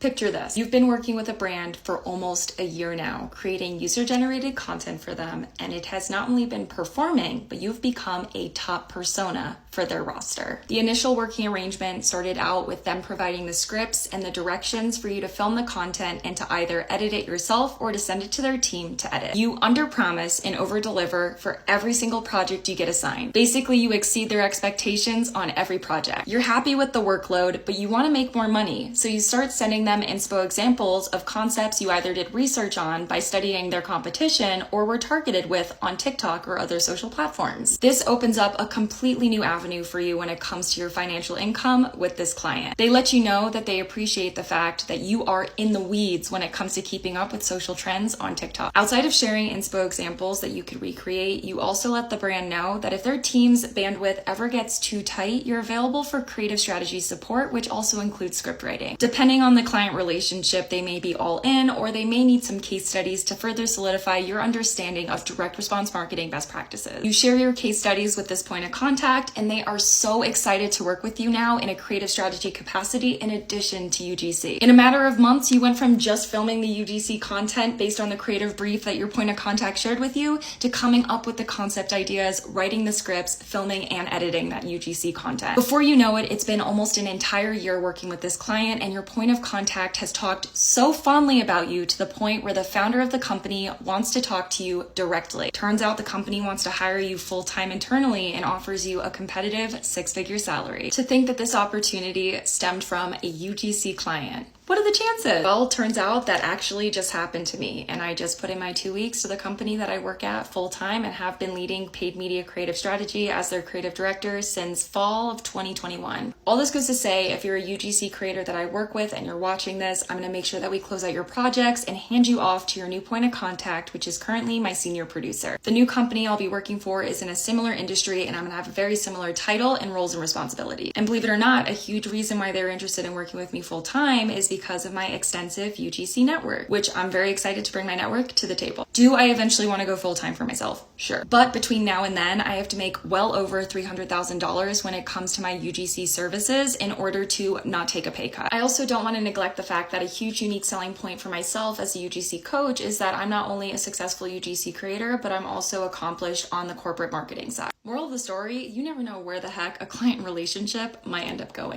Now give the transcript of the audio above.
Picture this. You've been working with a brand for almost a year now, creating user-generated content for them, and it has not only been performing, but you've become a top persona for their roster. The initial working arrangement started out with them providing the scripts and the directions for you to film the content and to either edit it yourself or to send it to their team to edit. You underpromise and overdeliver for every single project you get assigned. Basically, you exceed their expectations on every project. You're happy with the workload, but you want to make more money, so you start sending them inspo examples of concepts you either did research on by studying their competition or were targeted with on TikTok or other social platforms. This opens up a completely new avenue for you when it comes to your financial income with this client. They let you know that they appreciate the fact that you are in the weeds when it comes to keeping up with social trends on TikTok. Outside of sharing inspo examples that you could recreate, you also let the brand know that if their team's bandwidth ever gets too tight, you're available for creative strategy support, which also includes script writing. Depending on the client relationship, they may be all in, or they may need some case studies to further solidify your understanding of direct response marketing best practices. You share your case studies with this point of contact, and they are so excited to work with you now in a creative strategy capacity in addition to UGC. In a matter of months, you went from just filming the UGC content based on the creative brief that your point of contact shared with you to coming up with the concept ideas, writing the scripts, filming and editing that UGC content. Before you know it, it's been almost an entire year working with this client, and your point of contact has talked so fondly about you to the point where the founder of the company wants to talk to you directly. Turns out the company wants to hire you full-time internally and offers you a competitive six-figure salary. To think that this opportunity stemmed from a UGC client. What are the chances? Well, it turns out that actually just happened to me, and I just put in my 2 weeks to the company that I work at full-time and have been leading paid media creative strategy as their creative director since fall of 2021. All this goes to say, if you're a UGC creator that I work with and you're watching this, I'm gonna make sure that we close out your projects and hand you off to your new point of contact, which is currently my senior producer. The new company I'll be working for is in a similar industry, and I'm gonna have a very similar title and roles and responsibility. And believe it or not, a huge reason why they're interested in working with me full-time is because of my extensive UGC network, which I'm very excited to bring my network to the table. Do I eventually want to go full-time for myself? Sure. But between now and then, I have to make well over $300,000 when it comes to my UGC services in order to not take a pay cut. I also don't want to neglect the fact that a huge unique selling point for myself as a UGC coach is that I'm not only a successful UGC creator, but I'm also accomplished on the corporate marketing side. Moral of the story, you never know where the heck a client relationship might end up going.